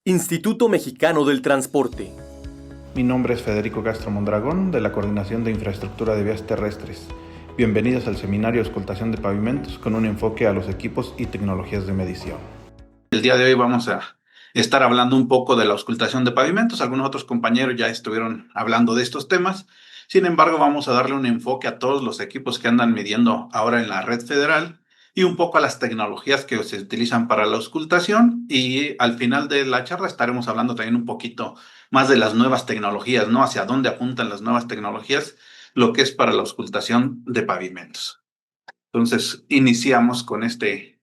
Instituto Mexicano del Transporte. Mi nombre es Federico Castro Mondragón, de la Coordinación de Infraestructura de Vías Terrestres. Bienvenidos al seminario Auscultación de Pavimentos con un enfoque a los equipos y tecnologías de medición. El día de hoy vamos a estar hablando un poco de la auscultación de pavimentos. Algunos otros compañeros ya estuvieron hablando de estos temas. Sin embargo, vamos a darle un enfoque a todos los equipos que andan midiendo ahora en la red federal y un poco a las tecnologías que se utilizan para la auscultación. Y al final de la charla estaremos hablando también un poquito más de las nuevas tecnologías, ¿no? Hacia dónde apuntan las nuevas tecnologías, lo que es para la auscultación de pavimentos. Entonces, iniciamos con este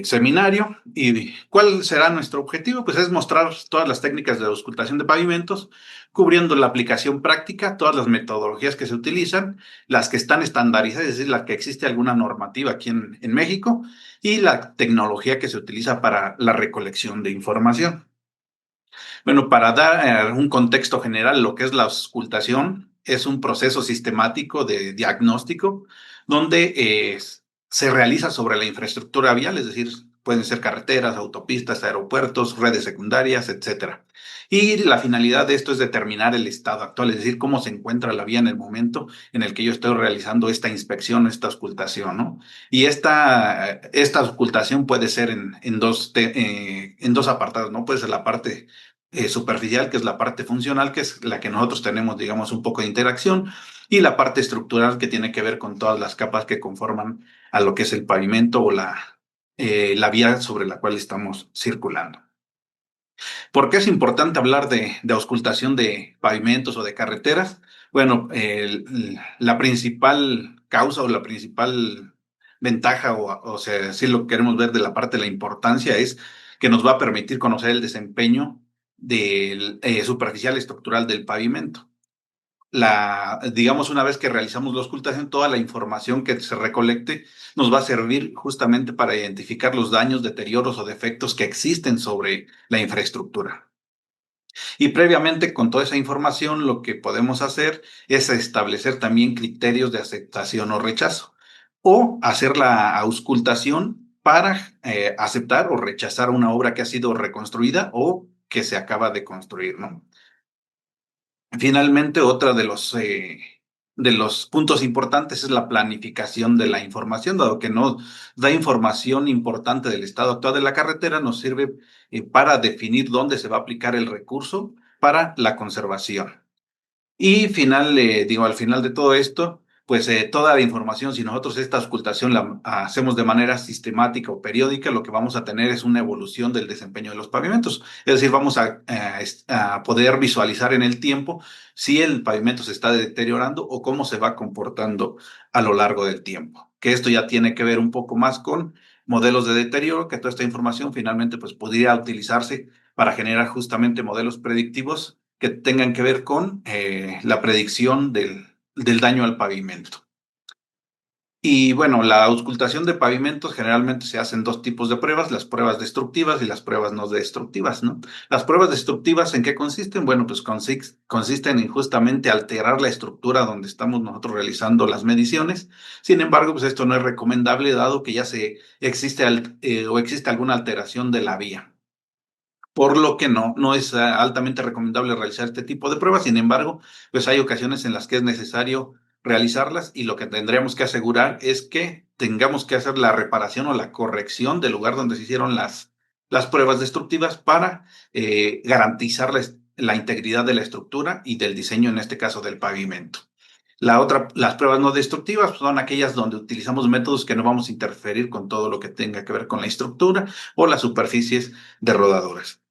seminario. ¿Y cuál será nuestro objetivo? Pues es mostrar todas las técnicas de auscultación de pavimentos, cubriendo la aplicación práctica, todas las metodologías que se utilizan, las que están estandarizadas, es decir, la que existe alguna normativa aquí en México, y la tecnología que se utiliza para la recolección de información. Bueno, para dar un contexto general, lo que es la auscultación es un proceso sistemático de diagnóstico donde se realiza sobre la infraestructura vial, es decir, pueden ser carreteras, autopistas, aeropuertos, redes secundarias, etcétera. Y la finalidad de esto es determinar el estado actual, es decir, cómo se encuentra la vía en el momento en el que yo estoy realizando esta inspección, esta auscultación, ¿no? Y esta auscultación puede ser en dos apartados, ¿no? Puede ser la parte superficial, que es la parte funcional, que es la que nosotros tenemos, digamos, un poco de interacción, y la parte estructural, que tiene que ver con todas las capas que conforman a lo que es el pavimento o la vía sobre la cual estamos circulando. ¿Por qué es importante hablar de auscultación de pavimentos o de carreteras? Bueno, la principal causa o la principal ventaja, o sea, si lo queremos ver de la parte de la importancia, es que nos va a permitir conocer el desempeño del superficial estructural del pavimento. Digamos, una vez que realizamos la auscultación, toda la información que se recolecte nos va a servir justamente para identificar los daños, deterioros o defectos que existen sobre la infraestructura. Y previamente, con toda esa información, lo que podemos hacer es establecer también criterios de aceptación o rechazo, o hacer la auscultación para aceptar o rechazar una obra que ha sido reconstruida o que se acaba de construir, ¿no? Finalmente, otra de los puntos importantes es la planificación de la información, dado que nos da información importante del estado actual de la carretera, nos sirve para definir dónde se va a aplicar el recurso para la conservación. Y al final de todo esto, pues toda la información, si nosotros esta auscultación la hacemos de manera sistemática o periódica, lo que vamos a tener es una evolución del desempeño de los pavimentos. Es decir, vamos a poder visualizar en el tiempo si el pavimento se está deteriorando o cómo se va comportando a lo largo del tiempo. Que esto ya tiene que ver un poco más con modelos de deterioro, que toda esta información finalmente pues podría utilizarse para generar justamente modelos predictivos que tengan que ver con la predicción del daño al pavimento. Y bueno, la auscultación de pavimentos generalmente se hacen dos tipos de pruebas, las pruebas destructivas y las pruebas no destructivas, ¿no? Las pruebas destructivas, ¿en qué consisten? Bueno, pues consisten en justamente alterar la estructura donde estamos nosotros realizando las mediciones. Sin embargo, pues esto no es recomendable dado que ya existe alguna alteración de la vía, por lo que no es altamente recomendable realizar este tipo de pruebas. Sin embargo, pues hay ocasiones en las que es necesario realizarlas, y lo que tendríamos que asegurar es que tengamos que hacer la reparación o la corrección del lugar donde se hicieron las pruebas destructivas para garantizar la integridad de la estructura y del diseño, en este caso del pavimento. Las pruebas no destructivas son aquellas donde utilizamos métodos que no vamos a interferir con todo lo que tenga que ver con la estructura o las superficies de rodaduras.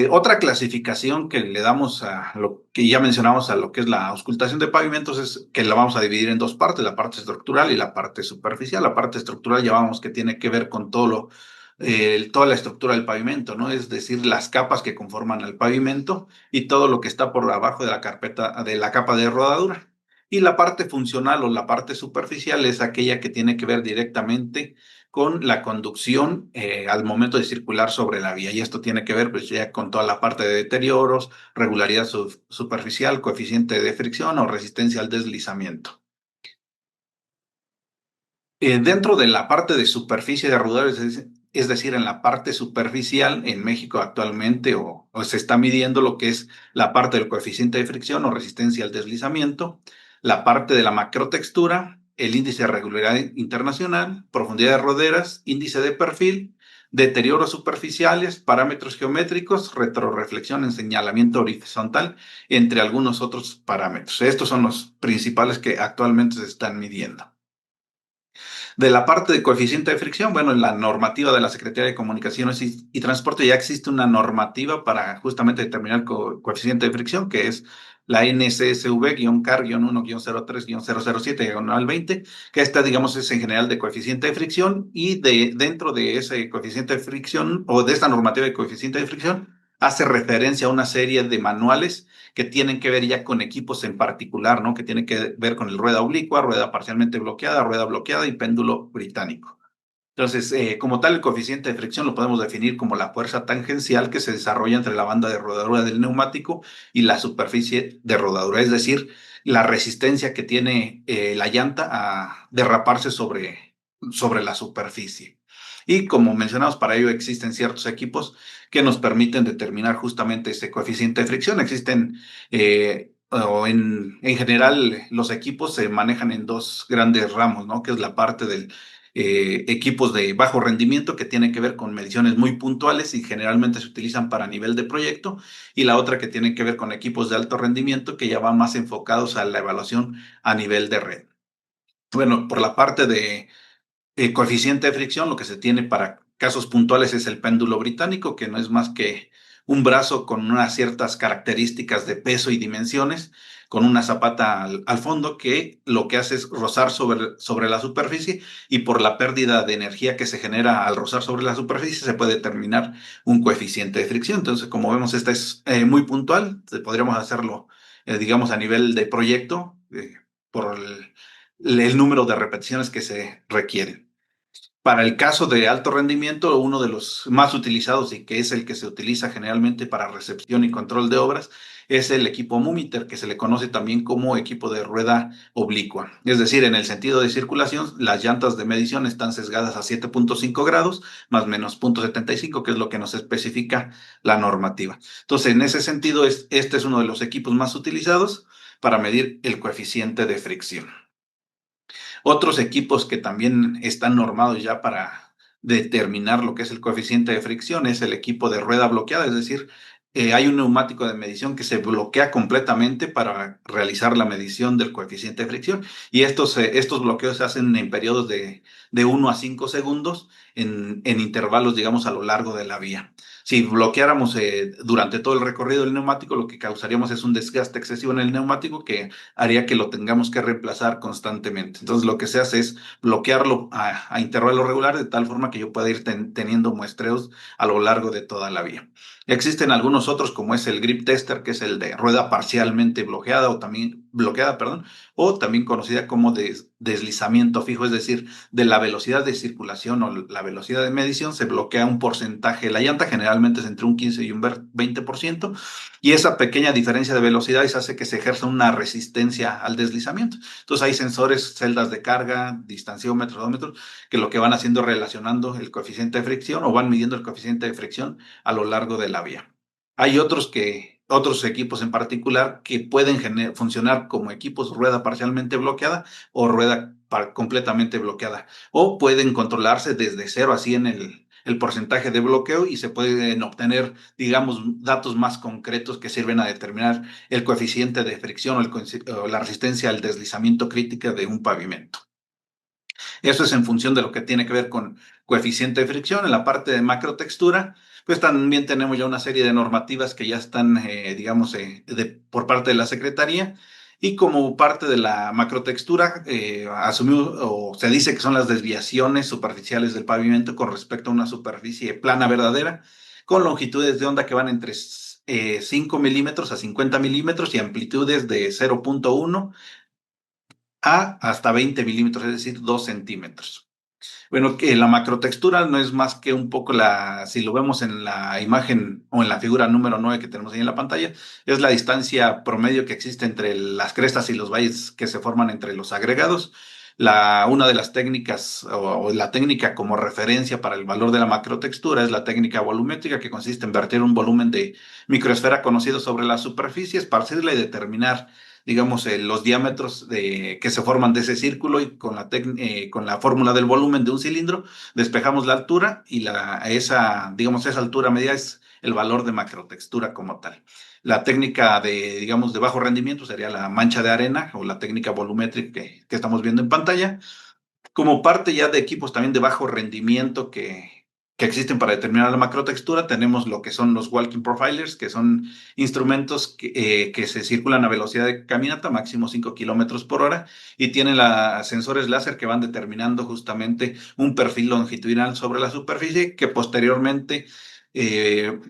Otra clasificación que le damos a lo que ya mencionamos, a lo que es la auscultación de pavimentos, es que la vamos a dividir en dos partes, la parte estructural y la parte superficial. La parte estructural ya vamos que tiene que ver con toda la estructura del pavimento, ¿no? Es decir, las capas que conforman el pavimento y todo lo que está por abajo de la capa de rodadura. Y la parte funcional o la parte superficial es aquella que tiene que ver directamente con la conducción al momento de circular sobre la vía. Y esto tiene que ver pues ya con toda la parte de deterioros, regularidad superficial, coeficiente de fricción o resistencia al deslizamiento. Dentro de la parte de superficie de rodaduras, es decir, en la parte superficial, en México actualmente o se está midiendo lo que es la parte del coeficiente de fricción o resistencia al deslizamiento, la parte de la macrotextura, el índice de regularidad internacional, profundidad de roderas, índice de perfil, deterioros superficiales, parámetros geométricos, retroreflexión en señalamiento horizontal, entre algunos otros parámetros. Estos son los principales que actualmente se están midiendo. De la parte de coeficiente de fricción, bueno, en la normativa de la Secretaría de Comunicaciones y Transporte ya existe una normativa para justamente determinar coeficiente de fricción, que es la NCSV-CAR-1-03-007-20, que esta, digamos, es en general de coeficiente de fricción y dentro de ese coeficiente de fricción o de esta normativa de coeficiente de fricción hace referencia a una serie de manuales que tienen que ver ya con equipos en particular, ¿no? Que tienen que ver con el rueda oblicua, rueda parcialmente bloqueada, rueda bloqueada y péndulo británico. Entonces, como tal, el coeficiente de fricción lo podemos definir como la fuerza tangencial que se desarrolla entre la banda de rodadura del neumático y la superficie de rodadura, es decir, la resistencia que tiene la llanta a derraparse sobre la superficie. Y como mencionamos, para ello existen ciertos equipos que nos permiten determinar justamente ese coeficiente de fricción. Existen, o en general, los equipos se manejan en dos grandes ramos, ¿no? Que es la parte del equipos de bajo rendimiento que tienen que ver con mediciones muy puntuales y generalmente se utilizan para nivel de proyecto, y la otra que tiene que ver con equipos de alto rendimiento que ya van más enfocados a la evaluación a nivel de red. Bueno, por la parte de coeficiente de fricción, lo que se tiene para casos puntuales es el péndulo británico, que no es más que un brazo con unas ciertas características de peso y dimensiones, con una zapata al fondo que lo que hace es rozar sobre la superficie, y por la pérdida de energía que se genera al rozar sobre la superficie se puede determinar un coeficiente de fricción. Entonces, como vemos, esta es muy puntual. Podríamos hacerlo, digamos, a nivel de proyecto, por el número de repeticiones que se requieren. Para el caso de alto rendimiento, uno de los más utilizados y que es el que se utiliza generalmente para recepción y control de obras es el equipo Mumiter, que se le conoce también como equipo de rueda oblicua. Es decir, en el sentido de circulación, las llantas de medición están sesgadas a 7.5 grados más o menos 0.75, que es lo que nos especifica la normativa. Entonces, en ese sentido, este es uno de los equipos más utilizados para medir el coeficiente de fricción. Otros equipos que también están normados ya para determinar lo que es el coeficiente de fricción es el equipo de rueda bloqueada, es decir, hay un neumático de medición que se bloquea completamente para realizar la medición del coeficiente de fricción, y estos bloqueos se hacen en periodos de 1 a 5 segundos en intervalos, digamos, a lo largo de la vía. Si bloqueáramos durante todo el recorrido del neumático, lo que causaríamos es un desgaste excesivo en el neumático que haría que lo tengamos que reemplazar constantemente. Entonces, lo que se hace es bloquearlo a intervalos regulares de tal forma que yo pueda ir teniendo muestreos a lo largo de toda la vía. Existen algunos otros, como es el grip tester, que es el de rueda parcialmente bloqueada o también conocida como deslizamiento fijo, es decir, de la velocidad de circulación o la velocidad de medición se bloquea un porcentaje. La llanta generalmente es entre un 15 y un 20%, y esa pequeña diferencia de velocidades hace que se ejerza una resistencia al deslizamiento. Entonces hay sensores, celdas de carga, distanciómetros, odómetros, que lo que van haciendo es relacionando el coeficiente de fricción o van midiendo el coeficiente de fricción a lo largo de la vía. Hay otros equipos en particular que pueden funcionar como equipos rueda parcialmente bloqueada o rueda completamente bloqueada, o pueden controlarse desde cero así en el porcentaje de bloqueo, y se pueden obtener, digamos, datos más concretos que sirven a determinar el coeficiente de fricción o la resistencia al deslizamiento crítica de un pavimento. Eso es en función de lo que tiene que ver con coeficiente de fricción. En la parte de macrotextura, pues también tenemos ya una serie de normativas que ya están, digamos, por parte de la Secretaría. Y como parte de la macrotextura, asumió o se dice que son las desviaciones superficiales del pavimento con respecto a una superficie plana verdadera, con longitudes de onda que van entre 5 milímetros a 50 milímetros y amplitudes de 0.1 hasta 20 milímetros, es decir, 2 centímetros. Bueno, que la macrotextura no es más que un poco si lo vemos en la imagen o en la figura número 9 que tenemos ahí en la pantalla, es la distancia promedio que existe entre las crestas y los valles que se forman entre los agregados. Una de las técnicas o la técnica como referencia para el valor de la macrotextura es la técnica volumétrica, que consiste en verter un volumen de microesfera conocido sobre la superficie, esparcirla y determinar, digamos, los diámetros que se forman de ese círculo, y con la fórmula del volumen de un cilindro despejamos la altura, y esa altura media es el valor de macrotextura como tal. La técnica digamos, de bajo rendimiento sería la mancha de arena o la técnica volumétrica que estamos viendo en pantalla. Como parte ya de equipos también de bajo rendimiento que existen para determinar la macrotextura, tenemos lo que son los walking profilers, que son instrumentos que se circulan a velocidad de caminata, máximo 5 kilómetros por hora, y tienen sensores láser que van determinando justamente un perfil longitudinal sobre la superficie, que posteriormente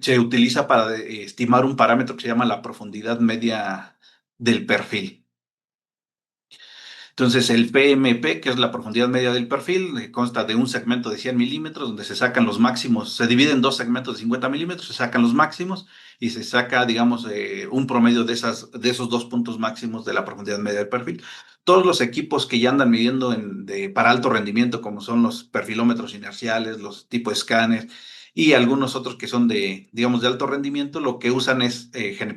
se utiliza para estimar un parámetro que se llama la profundidad media del perfil. Entonces, el PMP, que es la profundidad media del perfil, consta de un segmento de 100 milímetros, donde se sacan los máximos, se divide en dos segmentos de 50 milímetros, se sacan los máximos y se saca, digamos, un promedio de esos dos puntos máximos de la profundidad media del perfil. Todos los equipos que ya andan midiendo para alto rendimiento, como son los perfilómetros inerciales, los tipo escáner y algunos otros que son digamos, de alto rendimiento, lo que usan es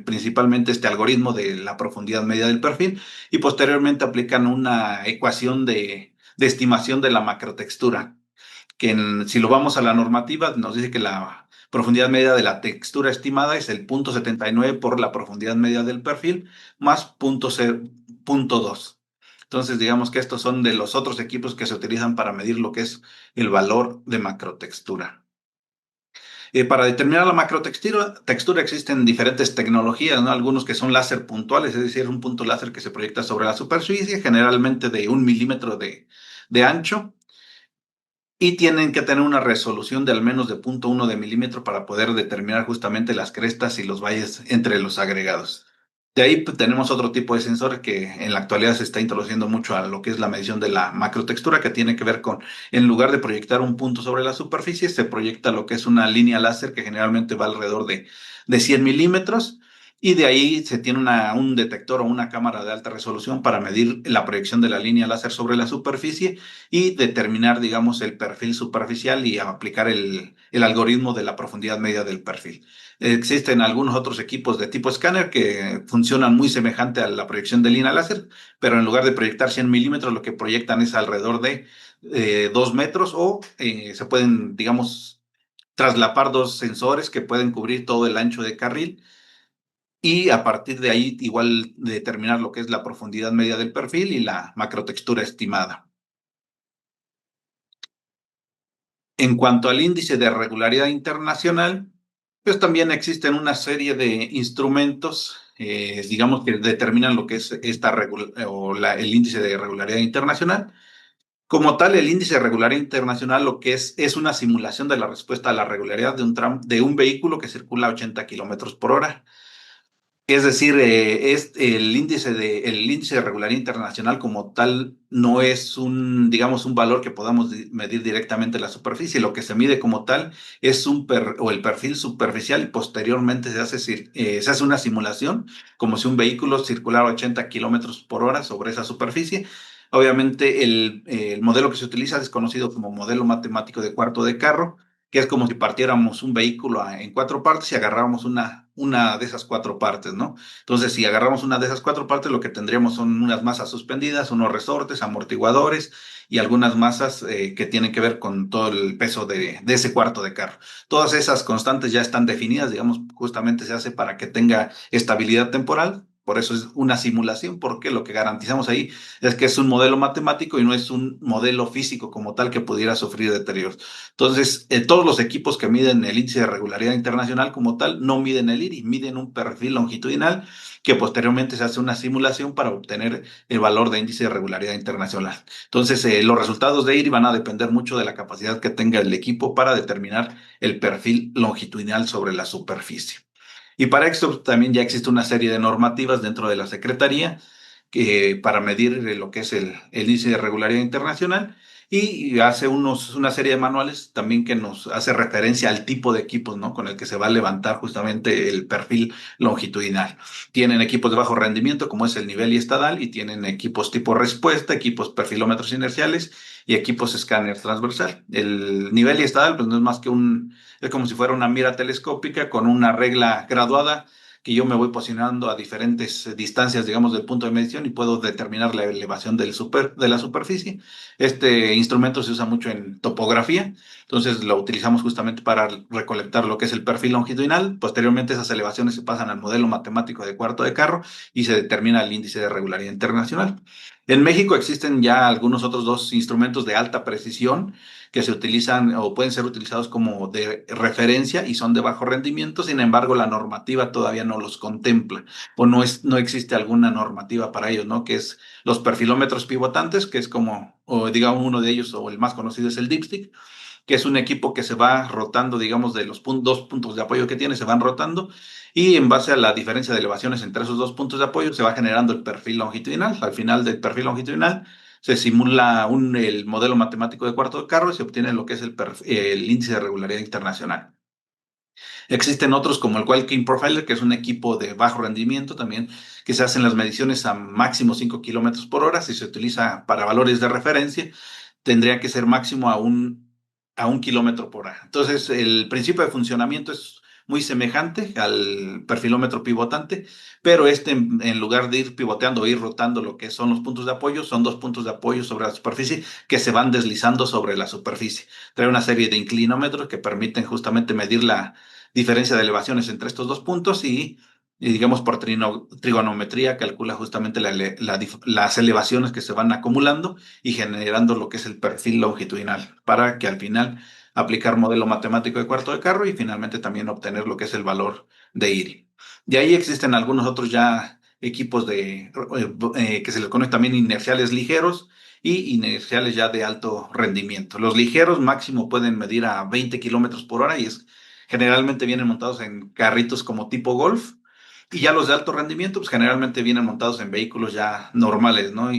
principalmente este algoritmo de la profundidad media del perfil, y posteriormente aplican una ecuación de estimación de la macrotextura, que si lo vamos a la normativa, nos dice que la profundidad media de la textura estimada es el 0.79 por la profundidad media del perfil más 0.2. Entonces, digamos que estos son de los otros equipos que se utilizan para medir lo que es el valor de macrotextura. Para determinar la macrotextura existen diferentes tecnologías, ¿no? Algunos que son láser puntuales, es decir, un punto láser que se proyecta sobre la superficie, generalmente de 1 milímetro de ancho, y tienen que tener una resolución de al menos de 0.1 de milímetro para poder determinar justamente las crestas y los valles entre los agregados. De ahí pues, tenemos otro tipo de sensor que en la actualidad se está introduciendo mucho a lo que es la medición de la macrotextura, que tiene que ver con, en lugar de proyectar un punto sobre la superficie, se proyecta lo que es una línea láser que generalmente va alrededor de 100 milímetros, y de ahí se tiene un detector o una cámara de alta resolución para medir la proyección de la línea láser sobre la superficie y determinar, digamos, el perfil superficial y aplicar el algoritmo de la profundidad media del perfil. Existen algunos otros equipos de tipo escáner que funcionan muy semejante a la proyección de línea láser, pero en lugar de proyectar 100 milímetros, lo que proyectan es alrededor de 2 metros, o se pueden, digamos, traslapar dos sensores que pueden cubrir todo el ancho de carril, y a partir de ahí igual determinar lo que es la profundidad media del perfil y la macrotextura estimada. En cuanto al índice de regularidad internacional, pues también existen una serie de instrumentos, digamos, que determinan lo que es el índice de regularidad internacional. Como tal, el índice de regularidad internacional lo que es una simulación de la respuesta a la regularidad de un vehículo que circula a 80 kilómetros por hora. Es decir, es el índice de regularidad internacional como tal no es digamos, un valor que podamos medir directamente en la superficie. Lo que se mide como tal es el perfil superficial, y posteriormente se hace una simulación como si un vehículo circulara a 80 kilómetros por hora sobre esa superficie. Obviamente, el modelo que se utiliza es conocido como modelo matemático de cuarto de carro, que es como si partiéramos un vehículo en 4 partes y agarráramos una de esas 4 partes, ¿no? Entonces, si agarramos una de esas 4 partes, lo que tendríamos son unas masas suspendidas, unos resortes, amortiguadores y algunas masas que tienen que ver con todo el peso de ese cuarto de carro. Todas esas constantes ya están definidas, digamos, justamente se hace para que tenga estabilidad temporal. Por eso es una simulación, porque lo que garantizamos ahí es que es un modelo matemático y no es un modelo físico como tal que pudiera sufrir deterioros. Entonces, todos los equipos que miden el índice de regularidad internacional como tal no miden el IRI, miden un perfil longitudinal que posteriormente se hace una simulación para obtener el valor de índice de regularidad internacional. Entonces, los resultados de IRI van a depender mucho de la capacidad que tenga el equipo para determinar el perfil longitudinal sobre la superficie. Y para esto también ya existe una serie de normativas dentro de la Secretaría para medir lo que es el índice de regularidad internacional, y hace una serie de manuales también que nos hace referencia al tipo de equipos, ¿no? Con el que se va a levantar justamente el perfil longitudinal. Tienen equipos de bajo rendimiento, como es el nivel y estadal, y tienen equipos tipo respuesta, equipos perfilómetros inerciales y equipos escáner transversal. El nivel y estadal, pues no es más que es como si fuera una mira telescópica con una regla graduada que yo me voy posicionando a diferentes distancias, digamos, del punto de medición y puedo determinar la elevación de la superficie. Este instrumento se usa mucho en topografía, entonces lo utilizamos justamente para recolectar lo que es el perfil longitudinal. Posteriormente esas elevaciones se pasan al modelo matemático de cuarto de carro y se determina el índice de regularidad internacional. En México existen ya algunos otros dos instrumentos de alta precisión que se utilizan o pueden ser utilizados como de referencia y son de bajo rendimiento. Sin embargo, la normativa todavía no los contempla o no existe alguna normativa para ellos, ¿no? Que es los perfilómetros pivotantes, que es como, o digamos uno de ellos o el más conocido es el dipstick, que es un equipo que se va rotando, digamos, de los dos puntos de apoyo que tiene, se van rotando y en base a la diferencia de elevaciones entre esos dos puntos de apoyo se va generando el perfil longitudinal. Al final del perfil longitudinal se simula el modelo matemático de cuarto de carro y se obtiene lo que es el índice de regularidad internacional. Existen otros como el Walking Profiler, que es un equipo de bajo rendimiento también, que se hacen las mediciones a máximo 5 kilómetros por hora. Si se utiliza para valores de referencia, tendría que ser máximo a un kilómetro por hora. Entonces, el principio de funcionamiento es muy semejante al perfilómetro pivotante, pero en lugar de ir pivoteando o ir rotando lo que son los puntos de apoyo, son dos puntos de apoyo sobre la superficie que se van deslizando sobre la superficie. Trae una serie de inclinómetros que permiten justamente medir la diferencia de elevaciones entre estos dos puntos y digamos, por trigonometría calcula justamente las elevaciones que se van acumulando y generando lo que es el perfil longitudinal para que al final aplicar modelo matemático de cuarto de carro y finalmente también obtener lo que es el valor de IRI. De ahí existen algunos otros ya equipos que se les conoce también inerciales ligeros y inerciales ya de alto rendimiento. Los ligeros máximo pueden medir a 20 kilómetros por hora generalmente vienen montados en carritos como tipo golf. Y ya los de alto rendimiento, pues generalmente vienen montados en vehículos ya normales, ¿no?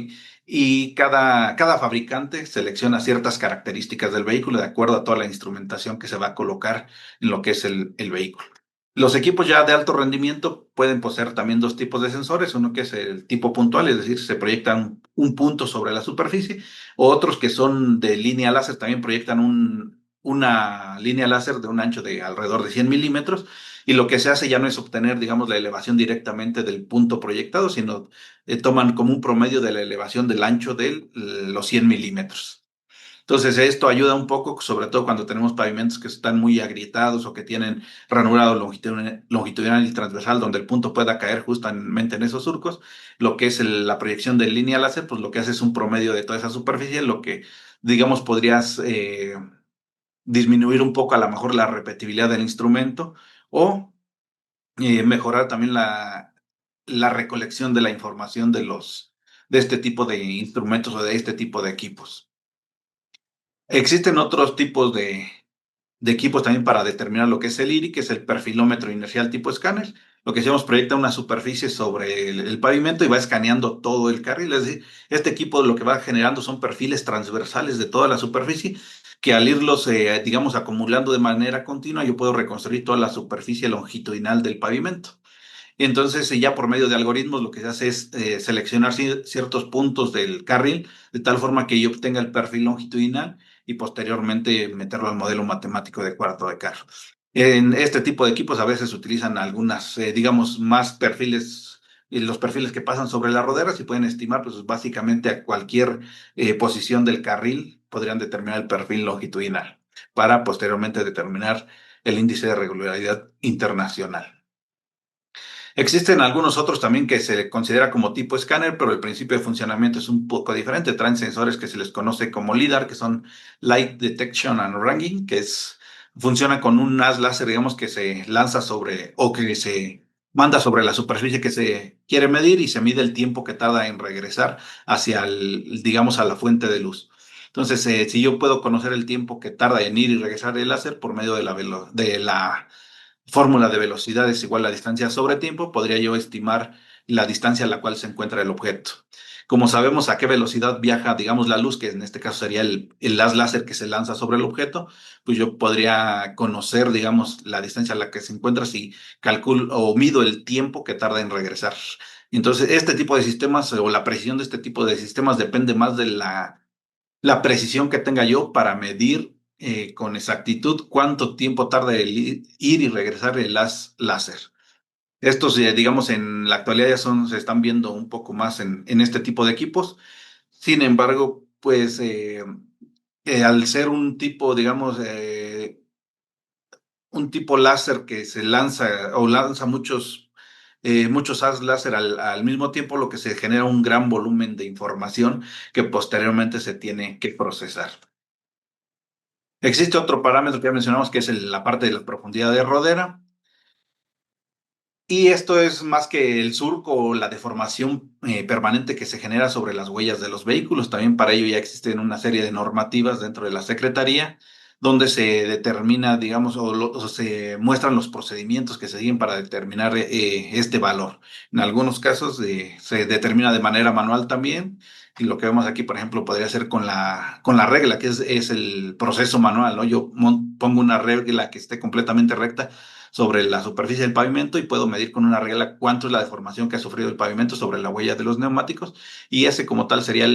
Y cada fabricante selecciona ciertas características del vehículo de acuerdo a toda la instrumentación que se va a colocar en lo que es el vehículo. Los equipos ya de alto rendimiento pueden poseer también dos tipos de sensores, uno que es el tipo puntual, es decir, se proyecta un punto sobre la superficie, o otros que son de línea láser, también proyectan una línea láser de un ancho de alrededor de 100 milímetros, y lo que se hace ya no es obtener, digamos, la elevación directamente del punto proyectado, sino toman como un promedio de la elevación del ancho de los 100 milímetros. Entonces, esto ayuda un poco, sobre todo cuando tenemos pavimentos que están muy agrietados o que tienen ranurado longitudinal y transversal, donde el punto pueda caer justamente en esos surcos. Lo que es la proyección de línea láser, pues lo que hace es un promedio de toda esa superficie, lo que, digamos, podrías disminuir un poco a lo mejor la repetibilidad del instrumento o mejorar también la recolección de la información de este tipo de instrumentos o de este tipo de equipos. Existen otros tipos de equipos también para determinar lo que es el IRI, que es el perfilómetro inercial tipo escáner. Lo que hacemos proyecta una superficie sobre el pavimento y va escaneando todo el carril. Es decir, este equipo lo que va generando son perfiles transversales de toda la superficie, que al irlos, digamos, acumulando de manera continua, yo puedo reconstruir toda la superficie longitudinal del pavimento. Y entonces, ya por medio de algoritmos, lo que se hace es seleccionar ciertos puntos del carril de tal forma que yo obtenga el perfil longitudinal y posteriormente meterlo al modelo matemático de cuarto de carro. En este tipo de equipos a veces se utilizan algunas, digamos, más perfiles, y los perfiles que pasan sobre las roderas y pueden estimar, pues básicamente a cualquier posición del carril podrían determinar el perfil longitudinal para posteriormente determinar el índice de regularidad internacional. Existen algunos otros también que se considera como tipo escáner, pero el principio de funcionamiento es un poco diferente. Traen sensores que se les conoce como LIDAR, que son Light Detection and Ranging, funciona con un haz láser, digamos, que se lanza sobre o que se manda sobre la superficie que se quiere medir y se mide el tiempo que tarda en regresar hacia digamos, a la fuente de luz. Entonces, si yo puedo conocer el tiempo que tarda en ir y regresar el láser por medio de la fórmula de velocidad es igual a la distancia sobre tiempo, podría yo estimar la distancia a la cual se encuentra el objeto. Como sabemos a qué velocidad viaja, digamos, la luz, que en este caso sería el haz láser que se lanza sobre el objeto, pues yo podría conocer, digamos, la distancia a la que se encuentra si calculo o mido el tiempo que tarda en regresar. Entonces, este tipo de sistemas o la precisión de este tipo de sistemas depende más de la precisión que tenga yo para medir con exactitud cuánto tiempo tarda el ir y regresar el haz láser. Estos, digamos, en la actualidad ya se están viendo un poco más en este tipo de equipos. Sin embargo, pues al ser un tipo, digamos, un tipo láser que se lanza o lanza muchos haz láser al mismo tiempo, lo que se genera un gran volumen de información que posteriormente se tiene que procesar. Existe otro parámetro que ya mencionamos que es la parte de la profundidad de rodera. Y esto es más que el surco o la deformación permanente que se genera sobre las huellas de los vehículos. También para ello ya existen una serie de normativas dentro de la Secretaría donde se determina, digamos, o se muestran los procedimientos que se siguen para determinar este valor. En algunos casos se determina de manera manual también. Y lo que vemos aquí, por ejemplo, podría ser con la regla, que es el proceso manual, ¿no? Yo pongo una regla que esté completamente recta sobre la superficie del pavimento y puedo medir con una regla cuánto es la deformación que ha sufrido el pavimento sobre la huella de los neumáticos y ese como tal sería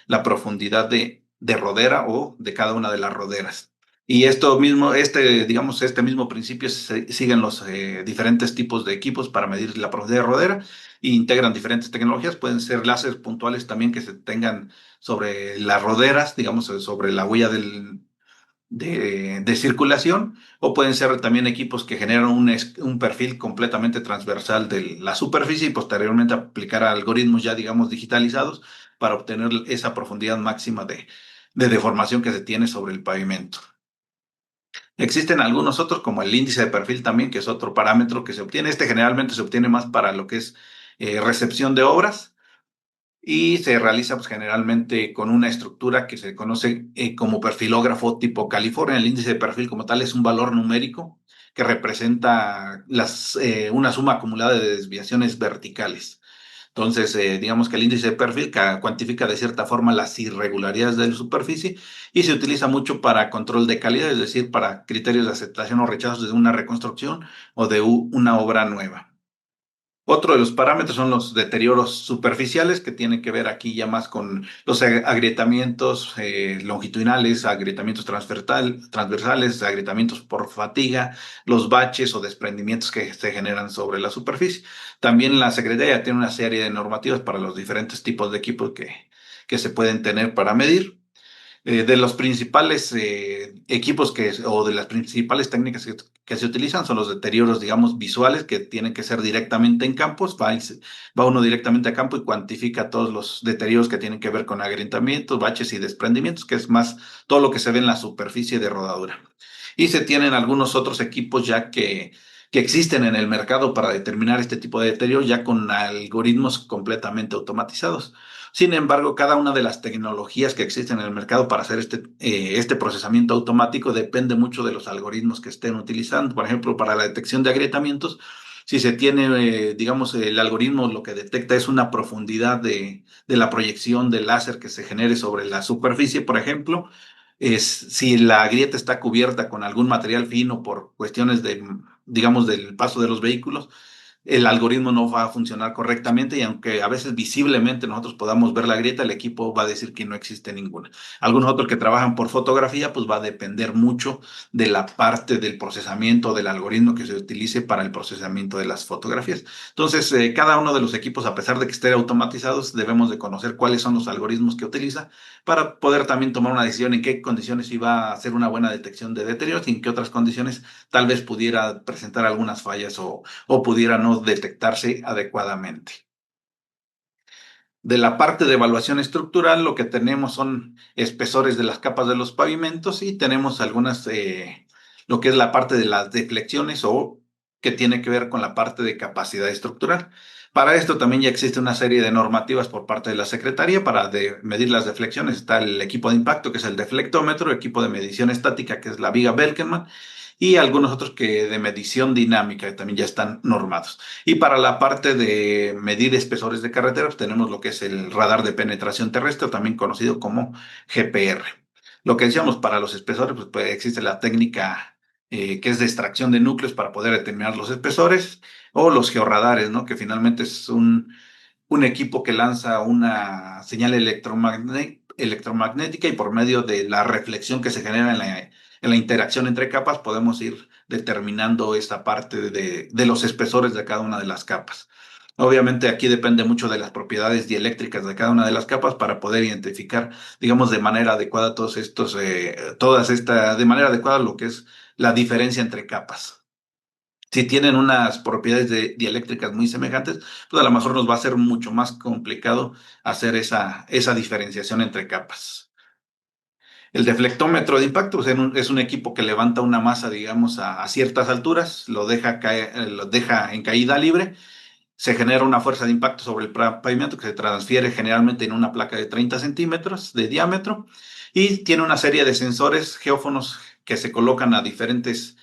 la profundidad de rodera o de cada una de las roderas. Y esto mismo, digamos, este mismo principio siguen los diferentes tipos de equipos para medir la profundidad de rodera e integran diferentes tecnologías. Pueden ser láseres puntuales también que se tengan sobre las roderas, digamos, sobre la huella de circulación, o pueden ser también equipos que generan un perfil completamente transversal de la superficie y posteriormente aplicar algoritmos ya, digamos, digitalizados para obtener esa profundidad máxima de deformación que se tiene sobre el pavimento. Existen algunos otros, como el índice de perfil también, que es otro parámetro que se obtiene. Este generalmente se obtiene más para lo que es recepción de obras y se realiza pues, generalmente con una estructura que se conoce como perfilógrafo tipo California. El índice de perfil como tal es un valor numérico que representa una suma acumulada de desviaciones verticales. Entonces, digamos que el índice de perfil cuantifica de cierta forma las irregularidades de la superficie y se utiliza mucho para control de calidad, es decir, para criterios de aceptación o rechazo de una reconstrucción o de una obra nueva. Otro de los parámetros son los deterioros superficiales, que tienen que ver aquí ya más con los agrietamientos longitudinales, agrietamientos transversales, agrietamientos por fatiga, los baches o desprendimientos que se generan sobre la superficie. También la Secretaría tiene una serie de normativas para los diferentes tipos de equipos que se pueden tener para medir. De los principales equipos o de las principales técnicas que se utilizan son los deterioros, digamos, visuales que tienen que ser directamente en campos. Va uno directamente a campo y cuantifica todos los deterioros que tienen que ver con agrietamientos, baches y desprendimientos, que es más todo lo que se ve en la superficie de rodadura. Y se tienen algunos otros equipos ya que existen en el mercado para determinar este tipo de deterioro ya con algoritmos completamente automatizados. Sin embargo, cada una de las tecnologías que existen en el mercado para hacer este procesamiento automático depende mucho de los algoritmos que estén utilizando. Por ejemplo, para la detección de agrietamientos, si se tiene, digamos, el algoritmo lo que detecta es una profundidad de la proyección del láser que se genere sobre la superficie, por ejemplo, si la grieta está cubierta con algún material fino por cuestiones digamos, del paso de los vehículos, el algoritmo no va a funcionar correctamente y aunque a veces visiblemente nosotros podamos ver la grieta, el equipo va a decir que no existe ninguna. Algunos otros que trabajan por fotografía, pues va a depender mucho de la parte del procesamiento del algoritmo que se utilice para el procesamiento de las fotografías. Entonces, cada uno de los equipos, a pesar de que estén automatizados, debemos de conocer cuáles son los algoritmos que utiliza para poder también tomar una decisión en qué condiciones iba a hacer una buena detección de deterioros y en qué otras condiciones tal vez pudiera presentar algunas fallas o pudiera no detectarse adecuadamente. De la parte de evaluación estructural, lo que tenemos son espesores de las capas de los pavimentos y tenemos lo que es la parte de las deflexiones o que tiene que ver con la parte de capacidad estructural. Para esto también ya existe una serie de normativas por parte de la Secretaría para medir las deflexiones. Está el equipo de impacto, que es el deflectómetro, el equipo de medición estática, que es la viga Belknap, y algunos otros que de medición dinámica que también ya están normados. Y para la parte de medir espesores de carretera, pues tenemos lo que es el radar de penetración terrestre, también conocido como GPR. Lo que decíamos para los espesores, pues existe la técnica que es de extracción de núcleos para poder determinar los espesores, o los georradares, ¿no? Que finalmente es un equipo que lanza una señal electromagnética y por medio de la reflexión que se genera en la interacción entre capas podemos ir determinando esa parte de los espesores de cada una de las capas. Obviamente aquí depende mucho de las propiedades dieléctricas de cada una de las capas para poder identificar, digamos, de manera adecuada de manera adecuada lo que es la diferencia entre capas. Si tienen unas propiedades dieléctricas muy semejantes, pues a lo mejor nos va a ser mucho más complicado hacer esa diferenciación entre capas. El deflectómetro de impacto pues, es un equipo que levanta una masa, digamos, a ciertas alturas, lo deja en caída libre, se genera una fuerza de impacto sobre el pavimento que se transfiere generalmente en una placa de 30 centímetros de diámetro y tiene una serie de sensores geófonos que se colocan a diferentes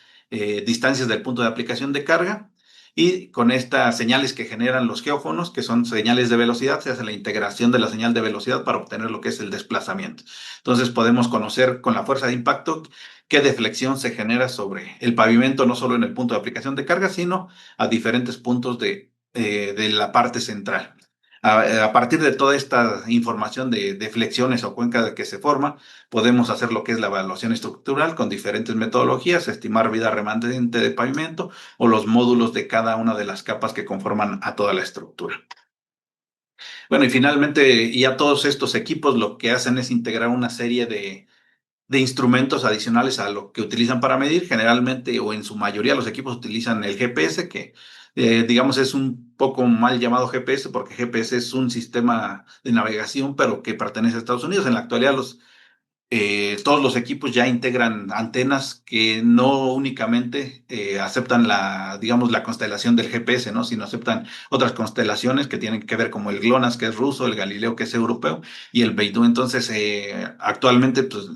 distancias del punto de aplicación de carga y con estas señales que generan los geófonos, que son señales de velocidad, se hace la integración de la señal de velocidad para obtener lo que es el desplazamiento. Entonces podemos conocer con la fuerza de impacto qué deflexión se genera sobre el pavimento, no solo en el punto de aplicación de carga, sino a diferentes puntos de la parte central. A partir de toda esta información de flexiones o cuenca que se forma, podemos hacer lo que es la evaluación estructural con diferentes metodologías, estimar vida remanente de pavimento o los módulos de cada una de las capas que conforman a toda la estructura. Bueno, y finalmente, ya todos estos equipos lo que hacen es integrar una serie de instrumentos adicionales a lo que utilizan para medir. Generalmente o en su mayoría los equipos utilizan el GPS, que digamos es un poco mal llamado GPS porque GPS es un sistema de navegación, pero que pertenece a Estados Unidos. En la actualidad todos los equipos ya integran antenas que no únicamente aceptan digamos, la constelación del GPS, ¿no? Sino aceptan otras constelaciones que tienen que ver como el GLONASS, que es ruso, el Galileo, que es europeo, y el Beidou. Entonces, actualmente, pues,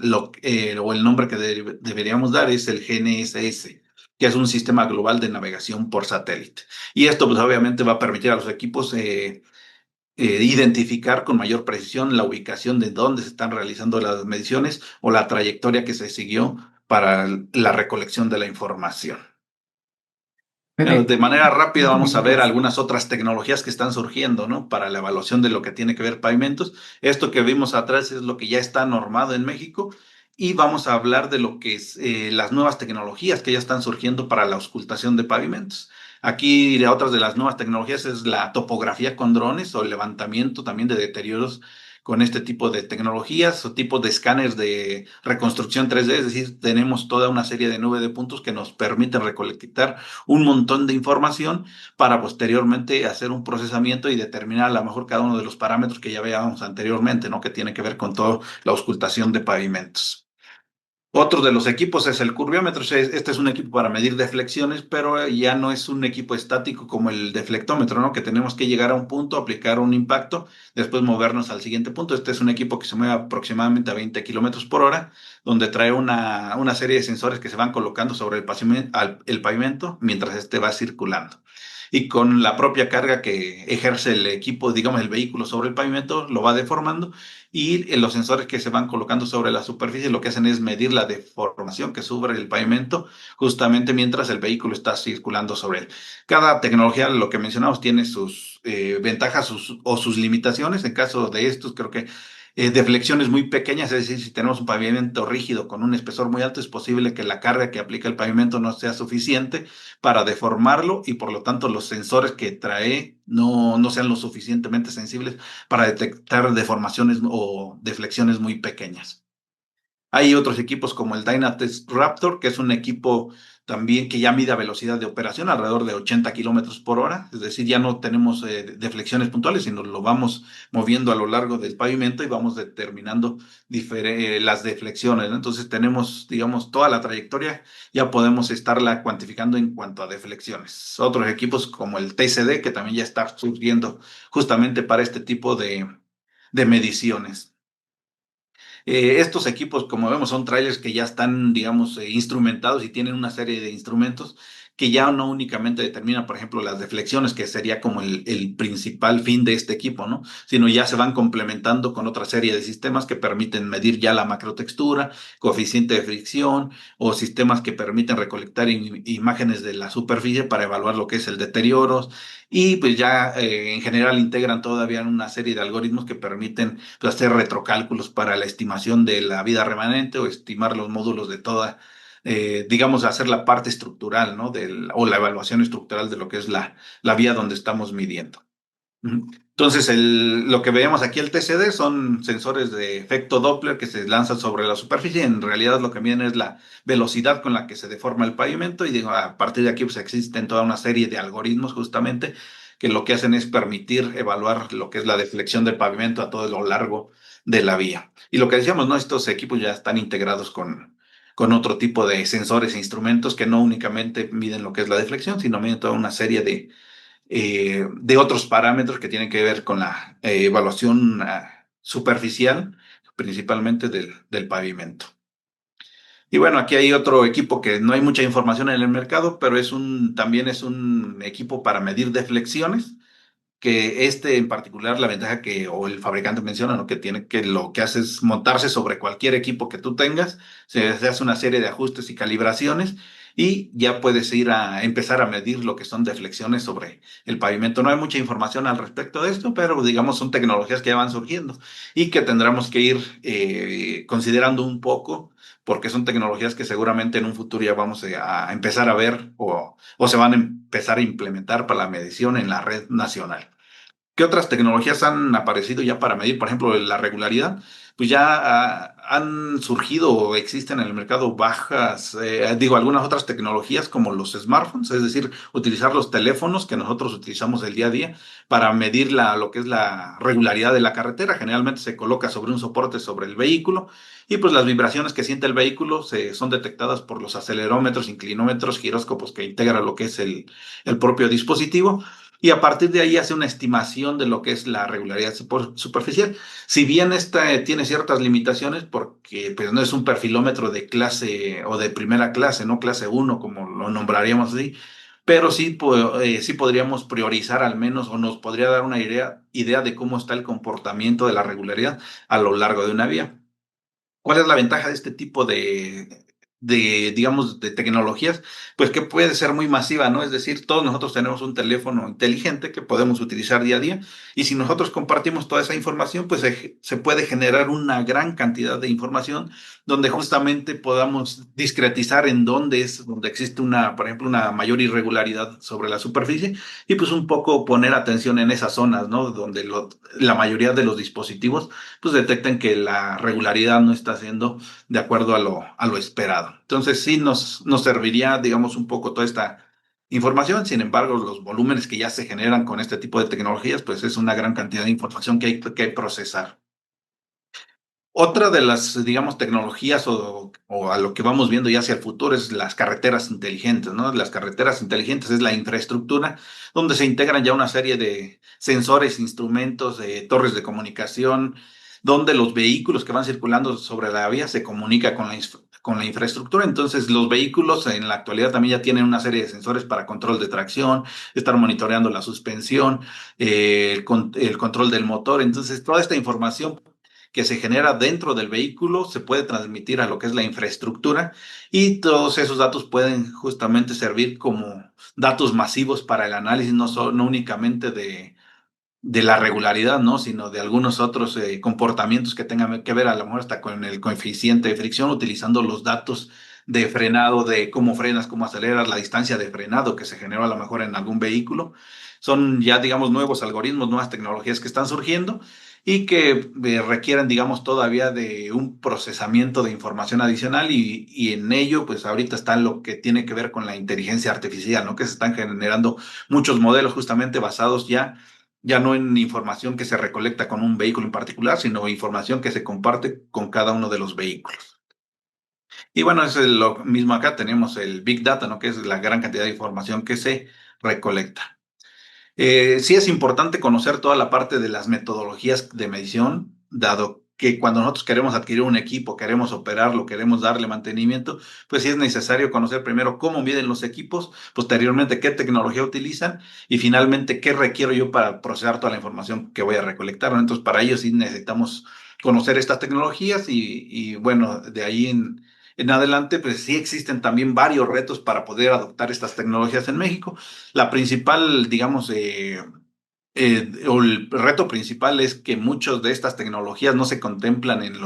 o el nombre que deberíamos dar es el GNSS, que es un sistema global de navegación por satélite. Y esto, pues, obviamente va a permitir a los equipos identificar con mayor precisión la ubicación de dónde se están realizando las mediciones o la trayectoria que se siguió para la recolección de la información. De manera rápida vamos a ver algunas otras tecnologías que están surgiendo, ¿no? Para la evaluación de lo que tiene que ver pavimentos. Esto que vimos atrás es lo que ya está normado en México y vamos a hablar de lo que es las nuevas tecnologías que ya están surgiendo para la auscultación de pavimentos. Aquí de otras de las nuevas tecnologías es la topografía con drones o el levantamiento también de deterioros con este tipo de tecnologías o tipos de escáneres de reconstrucción 3D, es decir, tenemos toda una serie de nube de puntos que nos permiten recolectar un montón de información para posteriormente hacer un procesamiento y determinar a lo mejor cada uno de los parámetros que ya veíamos anteriormente, ¿no? Que tiene que ver con toda la auscultación de pavimentos. Otro de los equipos es el curviómetro. Este es un equipo para medir deflexiones, pero ya no es un equipo estático como el deflectómetro, ¿no? Que tenemos que llegar a un punto, aplicar un impacto, después movernos al siguiente punto. Este es un equipo que se mueve aproximadamente a 20 kilómetros por hora, donde trae una serie de sensores que se van colocando sobre el pavimento mientras este va circulando. Y con la propia carga que ejerce el equipo, digamos, el vehículo sobre el pavimento, lo va deformando y los sensores que se van colocando sobre la superficie lo que hacen es medir la deformación que sufre el pavimento justamente mientras el vehículo está circulando sobre él. Cada tecnología, lo que mencionamos, tiene sus ventajas o sus limitaciones. En caso de estos, creo que deflexiones muy pequeñas, es decir, si tenemos un pavimento rígido con un espesor muy alto, es posible que la carga que aplica el pavimento no sea suficiente para deformarlo y por lo tanto los sensores que trae no sean lo suficientemente sensibles para detectar deformaciones o deflexiones muy pequeñas. Hay otros equipos como el Dynatest Raptor, que es un equipo también que ya mide velocidad de operación alrededor de 80 kilómetros por hora, es decir, ya no tenemos deflexiones puntuales, sino lo vamos moviendo a lo largo del pavimento y vamos determinando las deflexiones, ¿no? Entonces tenemos, digamos, toda la trayectoria, ya podemos estarla cuantificando en cuanto a deflexiones. Otros equipos como el TCD, que también ya está surgiendo justamente para este tipo de mediciones. Estos equipos, como vemos, son trailers que ya están, digamos, instrumentados y tienen una serie de instrumentos que ya no únicamente determinan, por ejemplo, las deflexiones, que sería como el principal fin de este equipo, ¿no? Sino ya se van complementando con otra serie de sistemas que permiten medir ya la macrotextura, coeficiente de fricción o sistemas que permiten recolectar imágenes de la superficie para evaluar lo que es el deterioro. Y pues ya en general integran todavía una serie de algoritmos que permiten pues, hacer retrocálculos para la estimación de la vida remanente o estimar los módulos de toda, digamos, hacer la parte estructural, ¿no? O la evaluación estructural de lo que es la vía donde estamos midiendo. Ujú. Entonces, lo que veíamos aquí, el TCD, son sensores de efecto Doppler que se lanzan sobre la superficie. En realidad, lo que miden es la velocidad con la que se deforma el pavimento. Y digo, a partir de aquí, pues existen toda una serie de algoritmos, justamente, que lo que hacen es permitir evaluar lo que es la deflexión del pavimento a todo lo largo de la vía. Y lo que decíamos, ¿no? Estos equipos ya están integrados con otro tipo de sensores e instrumentos que no únicamente miden lo que es la deflexión, sino miden toda una serie de otros parámetros que tienen que ver con la evaluación superficial, principalmente del pavimento. Y bueno, aquí hay otro equipo que no hay mucha información en el mercado, pero también es un equipo para medir deflexiones, que en particular, la ventaja o el fabricante menciona, ¿no? Que tiene que lo que hace es montarse sobre cualquier equipo que tú tengas, se hace una serie de ajustes y calibraciones y ya puedes ir a empezar a medir lo que son deflexiones sobre el pavimento. No hay mucha información al respecto de esto, pero digamos son tecnologías que ya van surgiendo y que tendremos que ir considerando un poco, porque son tecnologías que seguramente en un futuro ya vamos a empezar a ver o se van a empezar a implementar para la medición en la red nacional. ¿Qué otras tecnologías han aparecido ya para medir, por ejemplo, la regularidad? Pues ya han surgido o existen en el mercado algunas otras tecnologías como los smartphones, es decir, utilizar los teléfonos que nosotros utilizamos el día a día para medir lo que es la regularidad de la carretera. Generalmente se coloca sobre un soporte sobre el vehículo y pues las vibraciones que siente el vehículo son detectadas por los acelerómetros, inclinómetros, giróscopos que integra lo que es el propio dispositivo y a partir de ahí hace una estimación de lo que es la regularidad superficial. Si bien esta tiene ciertas limitaciones porque pues, no es un perfilómetro de clase o de primera clase, no clase uno como lo nombraríamos así, pero sí, sí podríamos priorizar al menos o nos podría dar una idea de cómo está el comportamiento de la regularidad a lo largo de una vía. ¿Cuál es la ventaja de este tipo digamos, de tecnologías? Pues que puede ser muy masiva, ¿no? Es decir, todos nosotros tenemos un teléfono inteligente que podemos utilizar día a día y si nosotros compartimos toda esa información, pues se puede generar una gran cantidad de información donde justamente podamos discretizar en donde existe por ejemplo, una mayor irregularidad sobre la superficie y pues un poco poner atención en esas zonas, ¿no? Donde la mayoría de los dispositivos pues detectan que la regularidad no está siendo de acuerdo a lo esperado. Entonces sí nos serviría, digamos, un poco toda esta información. Sin embargo, los volúmenes que ya se generan con este tipo de tecnologías, pues es una gran cantidad de información que hay que procesar. Otra de las, digamos, tecnologías o a lo que vamos viendo ya hacia el futuro es las carreteras inteligentes, ¿no? Las carreteras inteligentes es la infraestructura donde se integran ya una serie de sensores, instrumentos, torres de comunicación, donde los vehículos que van circulando sobre la vía se comunican con la infraestructura. Entonces, los vehículos en la actualidad también ya tienen una serie de sensores para control de tracción, estar monitoreando la suspensión, el control del motor. Entonces, toda esta información que se genera dentro del vehículo se puede transmitir a lo que es la infraestructura y todos esos datos pueden justamente servir como datos masivos para el análisis, no únicamente de la regularidad, ¿no? Sino de algunos otros comportamientos que tengan que ver a lo mejor hasta con el coeficiente de fricción, utilizando los datos de frenado, de cómo frenas, cómo aceleras, la distancia de frenado que se generó a lo mejor en algún vehículo. Son ya, digamos, nuevos algoritmos, nuevas tecnologías que están surgiendo y que requieren, digamos, todavía de un procesamiento de información adicional y en ello, pues ahorita está lo que tiene que ver con la inteligencia artificial, ¿no? Que se están generando muchos modelos justamente basados ya no en información que se recolecta con un vehículo en particular, sino información que se comparte con cada uno de los vehículos. Y bueno, es lo mismo acá, tenemos el Big Data, ¿no? Que es la gran cantidad de información que se recolecta. Sí es importante conocer toda la parte de las metodologías de medición, dado que cuando nosotros queremos adquirir un equipo, queremos operarlo, queremos darle mantenimiento, pues sí es necesario conocer primero cómo miden los equipos, posteriormente qué tecnología utilizan y finalmente qué requiero yo para procesar toda la información que voy a recolectar, ¿no? Entonces, para ello sí necesitamos conocer estas tecnologías y bueno, de ahí en adelante, pues sí existen también varios retos para poder adoptar estas tecnologías en México. La principal, digamos, o el reto principal es que muchas de estas tecnologías no se contemplan en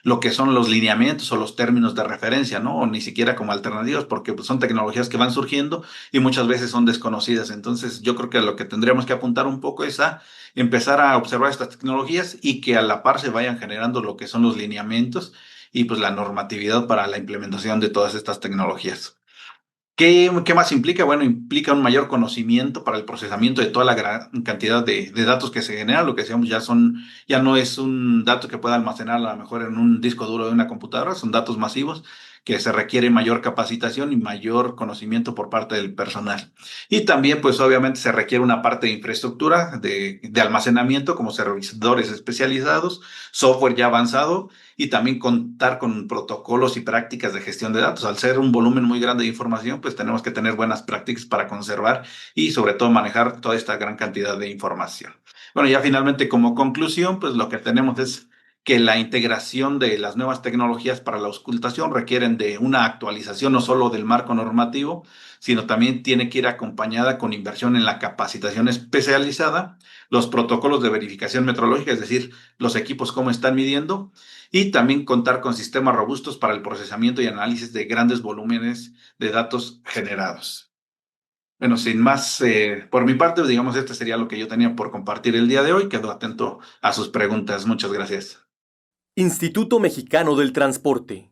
lo que son los lineamientos o los términos de referencia, ¿no? O ni siquiera como alternativas, porque pues, son tecnologías que van surgiendo y muchas veces son desconocidas. Entonces, yo creo que lo que tendríamos que apuntar un poco es a empezar a observar estas tecnologías y que a la par se vayan generando lo que son los lineamientos y pues la normatividad para la implementación de todas estas tecnologías. ¿Qué más implica? Bueno, implica un mayor conocimiento para el procesamiento de toda la gran cantidad de datos que se generan. Lo que decíamos ya no es un dato que pueda almacenar a lo mejor en un disco duro de una computadora, son datos masivos que se requiere mayor capacitación y mayor conocimiento por parte del personal. Y también, pues obviamente se requiere una parte de infraestructura, de almacenamiento, como servidores especializados, software ya avanzado y también contar con protocolos y prácticas de gestión de datos. Al ser un volumen muy grande de información, pues tenemos que tener buenas prácticas para conservar y sobre todo manejar toda esta gran cantidad de información. Bueno, ya finalmente como conclusión, pues lo que tenemos es que la integración de las nuevas tecnologías para la auscultación requieren de una actualización no solo del marco normativo, sino también tiene que ir acompañada con inversión en la capacitación especializada, los protocolos de verificación metrológica, es decir, los equipos cómo están midiendo, y también contar con sistemas robustos para el procesamiento y análisis de grandes volúmenes de datos generados. Bueno, sin más, por mi parte, digamos, este sería lo que yo tenía por compartir el día de hoy. Quedo atento a sus preguntas. Muchas gracias. Instituto Mexicano del Transporte.